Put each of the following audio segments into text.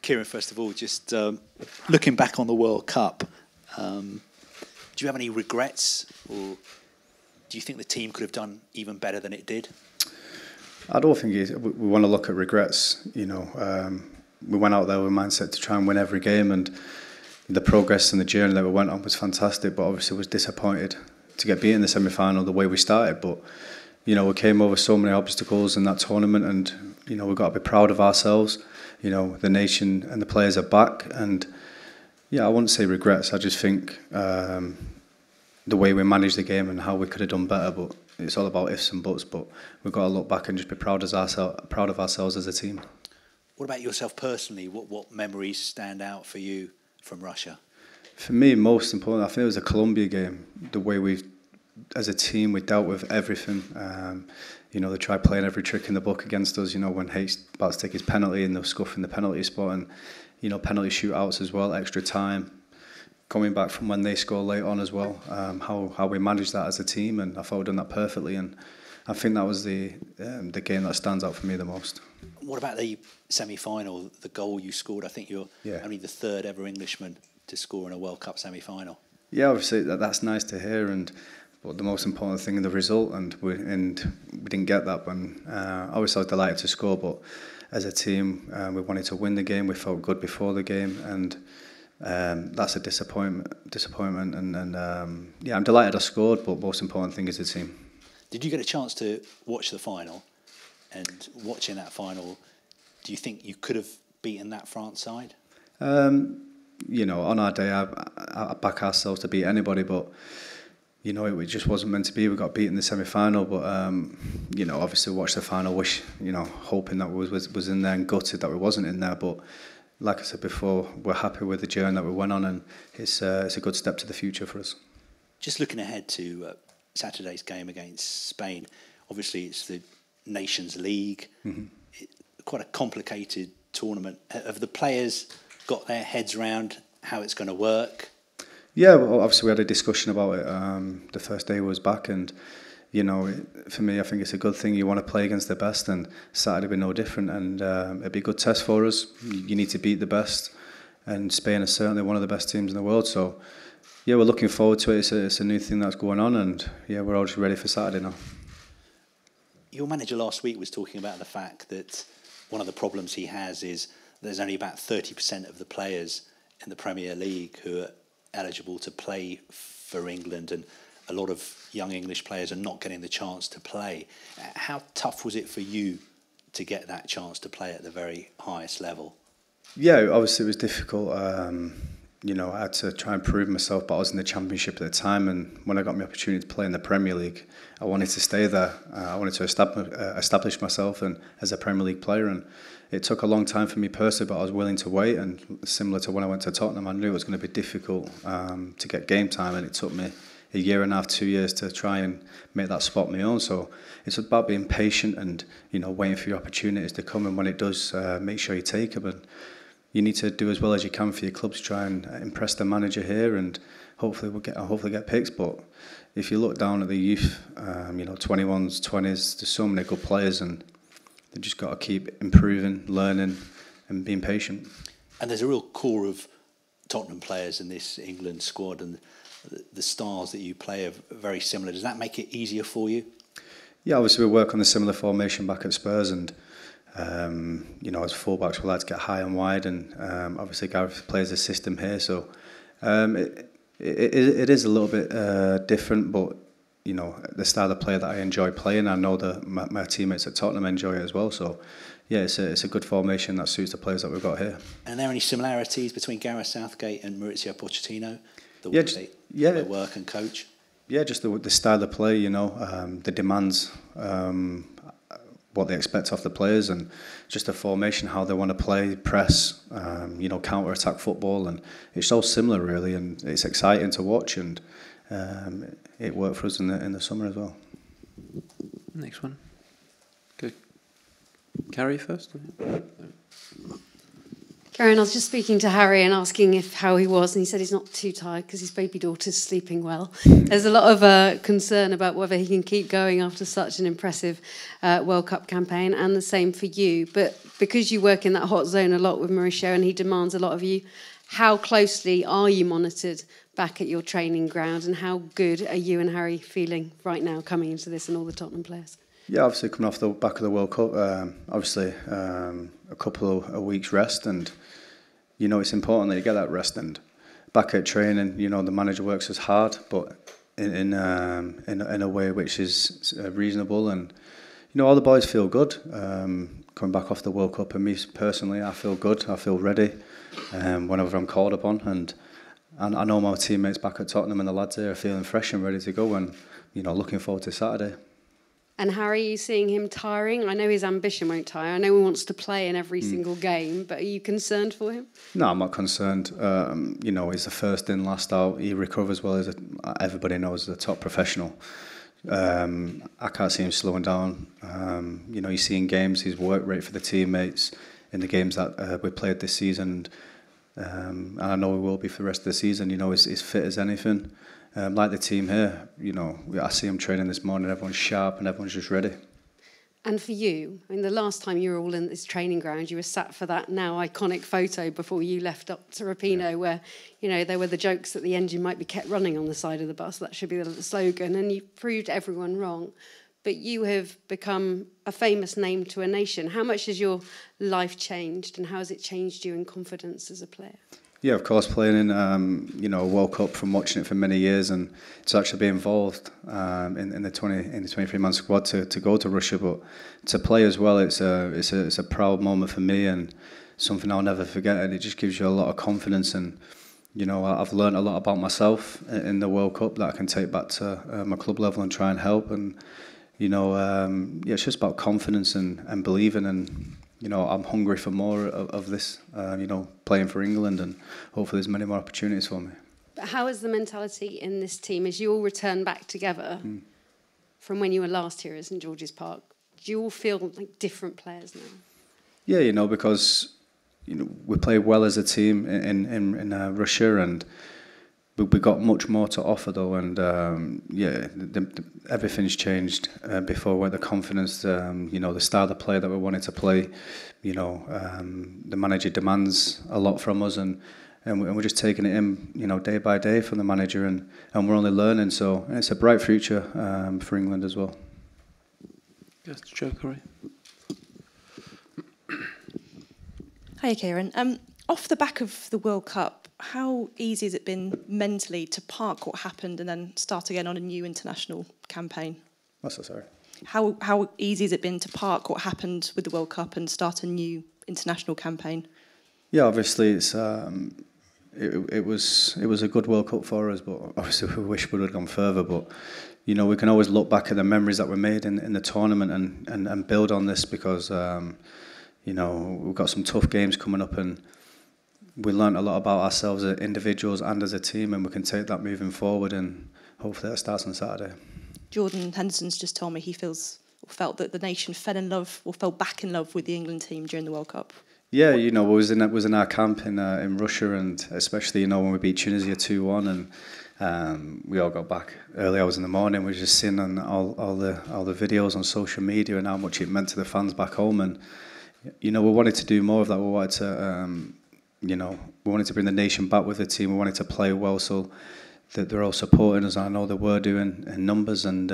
Kieran, first of all, just looking back on the World Cup, do you have any regrets, or do you think the team could have done even better than it did? I don't think we want to look at regrets. We went out there with a mindset to try and win every game, and the progress and the journey that we went on was fantastic, but obviously was disappointed to get beat in the semi-final the way we started. But we came over so many obstacles in that tournament, and we've got to be proud of ourselves. The nation and the players are back, and I wouldn't say regrets. I just think the way we managed the game and how we could have done better, but it's all about ifs and buts. But we've got to look back and just be proud of ourselves as a team. What about yourself personally? What memories stand out for you from Russia? For me, most important, I think it was the Colombia game. The way as a team, we dealt with everything. They tried playing every trick in the book against us. When Hayes about to take his penalty and they were scuffing the penalty spot, and penalty shootouts as well, extra time. Coming back from when they scored late on as well, how we managed that as a team, and I thought we'd done that perfectly. And I think that was the game that stands out for me the most. What about the semi-final, the goal you scored? I think you're only the third ever Englishman to score in a World Cup semi-final. Yeah, obviously that's nice to hear, but the most important thing is the result, and we didn't get that. And obviously I was delighted to score, but as a team we wanted to win the game. We felt good before the game, and that's a disappointment. And I'm delighted I scored, but most important thing is the team. Did you get a chance to watch the final? And watching that final, do you think you could have beaten that France side? On our day, I back ourselves to beat anybody, but it just wasn't meant to be. We got beat in the semi-final, but obviously watched the final, hoping that we was in there, and gutted that we wasn't in there. But like I said before, we're happy with the journey that we went on, and it's a good step to the future for us. Just looking ahead to Saturday's game against Spain, obviously it's the Nations League, quite a complicated tournament. Have the players got their heads around how it's going to work? Yeah, well, obviously we had a discussion about it the first day we was back, and for me, I think it's a good thing. You want to play against the best, and Saturday will be no different, and it'll be a good test for us. You need to beat the best, and Spain is certainly one of the best teams in the world, so we're looking forward to it. It's a new thing that's going on, and we're all just ready for Saturday now. Your manager last week was talking about the fact that one of the problems he has is there's only about 30% of the players in the Premier League who are eligible to play for England, and a lot of young English players are not getting the chance to play. How tough was it for you to get that chance to play at the very highest level? Yeah, obviously it was difficult. I had to try and prove myself, but I was in the Championship at the time, and when I got my opportunity to play in the Premier League, I wanted to stay there. I wanted to establish myself as a Premier League player, and it took a long time for me personally, but I was willing to wait. And similar to when I went to Tottenham, I knew it was going to be difficult to get game time, and it took me a year and a half, 2 years to try and make that spot my own. So it's about being patient and waiting for your opportunities to come, and when it does, make sure you take them. And you need to do as well as you can for your club to try and impress the manager here, and hopefully get picks. But if you look down at the youth, 21s, 20s, there's so many good players, and they've just got to keep improving, learning, and being patient. And there's a real core of Tottenham players in this England squad, and the styles that you play are very similar. Does that make it easier for you? Yeah, obviously we work on a similar formation back at Spurs, and as fullbacks we like to get high and wide, and obviously Gareth plays the system here, so it is a little bit different, but the style of play that I enjoy playing, I know that my teammates at Tottenham enjoy it as well, so it's a good formation that suits the players that we've got here. And are there any similarities between Gareth Southgate and Mauricio Pochettino, the way they work and coach? Yeah, just the style of play, the demands, what they expect off the players, and just the formation, how they want to play, press, counter-attack football, and it's all similar really, and it's exciting to watch, and it worked for us in the summer as well. Next one. Go. Carrie first. Kieran, I was just speaking to Harry and asking how he was, and he said he's not too tired because his baby daughter's sleeping well. There's a lot of concern about whether he can keep going after such an impressive World Cup campaign, and the same for you. But because you work in that hot zone a lot with Mauricio and he demands a lot of you, how closely are you monitored back at your training ground, and how good are you and Harry feeling right now coming into this and all the Tottenham players? Yeah, obviously coming off the back of the World Cup, a couple of weeks rest, and it's important that you get that rest. And back at training, the manager works as hard, but in a way which is reasonable, and all the boys feel good coming back off the World Cup. And me personally, I feel good. I feel ready whenever I'm called upon, and I know my teammates back at Tottenham and the lads there are feeling fresh and ready to go, and looking forward to Saturday. And Harry, are you seeing him tiring? I know his ambition won't tire. I know he wants to play in every single game, but are you concerned for him? No, I'm not concerned. He's the first in, last out. He recovers well, as everybody knows, as a top professional. I can't see him slowing down. You see in games his work rate for the teammates in the games that we played this season. And I know he will be for the rest of the season. He's fit as anything. Like the team here, I see them training this morning, everyone's sharp and everyone's just ready. And for you, the last time you were all in this training ground, you were sat for that now iconic photo before you left up to Rapino, where, there were the jokes that the engine might be kept running on the side of the bus. That should be the slogan, and you proved everyone wrong. But you have become a famous name to a nation. How much has your life changed, and how has it changed you in confidence as a player? Yeah, of course, playing in a World Cup, from watching it for many years, and to actually be involved in the 23-man squad to go to Russia, but to play as well, it's a proud moment for me and something I'll never forget. And it just gives you a lot of confidence, and I've learned a lot about myself in the World Cup that I can take back to my club level and try and help. And it's just about confidence and believing, and I'm hungry for more of this, playing for England, and hopefully there's many more opportunities for me. But how is the mentality in this team as you all return back together from when you were last here at St George's Park? Do you all feel like different players now? Yeah, because we played well as a team in Russia, and we got much more to offer though, and everything's changed. Before, where the confidence, the style of play that we wanted to play, the manager demands a lot from us, and we're just taking it in, day by day from the manager, and we're only learning. So it's a bright future for England as well. Yes, Jokery. Hi, Kieran. Off the back of the World Cup, how easy has it been mentally to park what happened and then start again on a new international campaign? What's that, sorry? How easy has it been to park what happened with the World Cup and start a new international campaign? Yeah, obviously it was a good World Cup for us, but obviously we wish we would have gone further. But we can always look back at the memories that we made in the tournament and build on this, because we've got some tough games coming up, and we learnt a lot about ourselves as individuals and as a team, and we can take that moving forward, and hopefully that starts on Saturday. Jordan Henderson's just told me he felt that the nation fell back in love with the England team during the World Cup. Yeah, we was in our camp in Russia, and especially when we beat Tunisia 2-1, and we all got back early hours in the morning. We were just seeing on all the videos on social media and how much it meant to the fans back home, and we wanted to do more of that. We wanted to we wanted to bring the nation back with the team. We wanted to play well, so that they're all supporting us. I know they were doing in numbers, and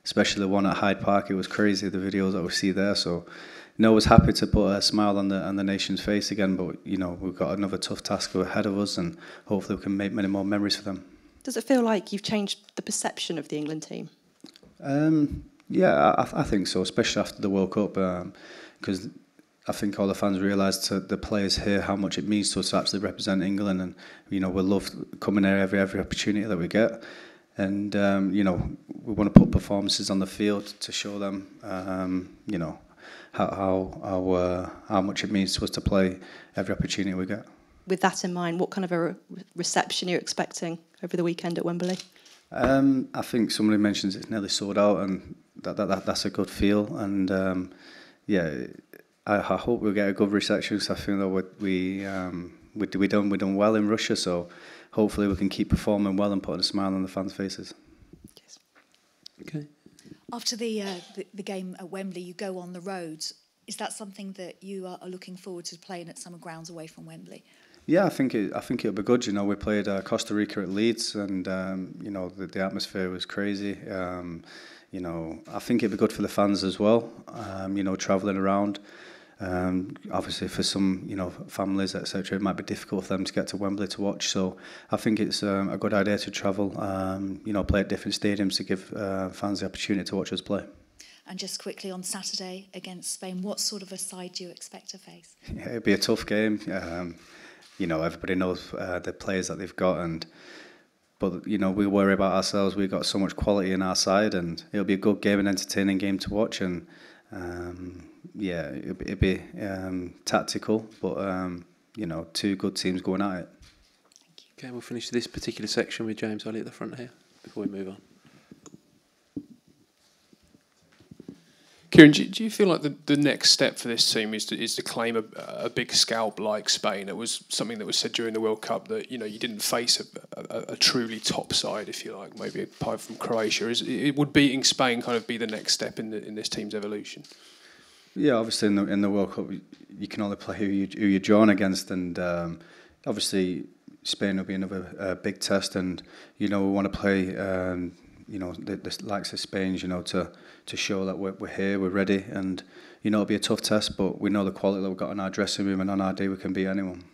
especially the one at Hyde Park. It was crazy, the videos that we see there. So, I was happy to put a smile on the nation's face again. But we've got another tough task ahead of us, and hopefully we can make many more memories for them. Does it feel like you've changed the perception of the England team? Yeah, I think so, especially after the World Cup, because I think all the fans realised, to the players here, how much it means to us to actually represent England, and we love coming here every opportunity that we get, and we want to put performances on the field to show them, how much it means to us to play every opportunity we get. With that in mind, what kind of a reception are you expecting over the weekend at Wembley? I think somebody mentions it's nearly sold out, and that's a good feel, and I hope we'll get a good reception. So I feel that we done well in Russia. So hopefully we can keep performing well and putting a smile on the fans' faces. Yes. Okay. After the game at Wembley, you go on the road. Is that something that you are looking forward to, playing at some grounds away from Wembley? Yeah, I think it'll be good. You know, we played Costa Rica at Leeds, and you know the atmosphere was crazy. You know, I think it'd be good for the fans as well. You know, travelling around. Obviously, for some families, etc., it might be difficult for them to get to Wembley to watch. So I think it's a good idea to travel. You know, play at different stadiums to give fans the opportunity to watch us play. And just quickly, on Saturday against Spain, what sort of a side do you expect to face? Yeah, it'll be a tough game. You know, everybody knows the players that they've got, but you know, we worry about ourselves. We've got so much quality in our side, and it'll be a good game, an entertaining game to watch. And yeah, it'll be tactical, but you know, two good teams going at it. Thank you. Okay, we'll finish this particular section with James Ollie at the front here before we move on. Kieran, do you feel like the next step for this team is to claim a big scalp like Spain? It was something that was said during the World Cup that you didn't face a truly top side, if you like, maybe apart from Croatia. Would beating Spain kind of be the next step in this team's evolution? Yeah, obviously in the World Cup you can only play who you're drawn against, and obviously Spain will be another big test, and we want to play the likes of Spain, to show that we're here, we're ready, and it'll be a tough test, but we know the quality that we've got in our dressing room, and on our day we can beat anyone.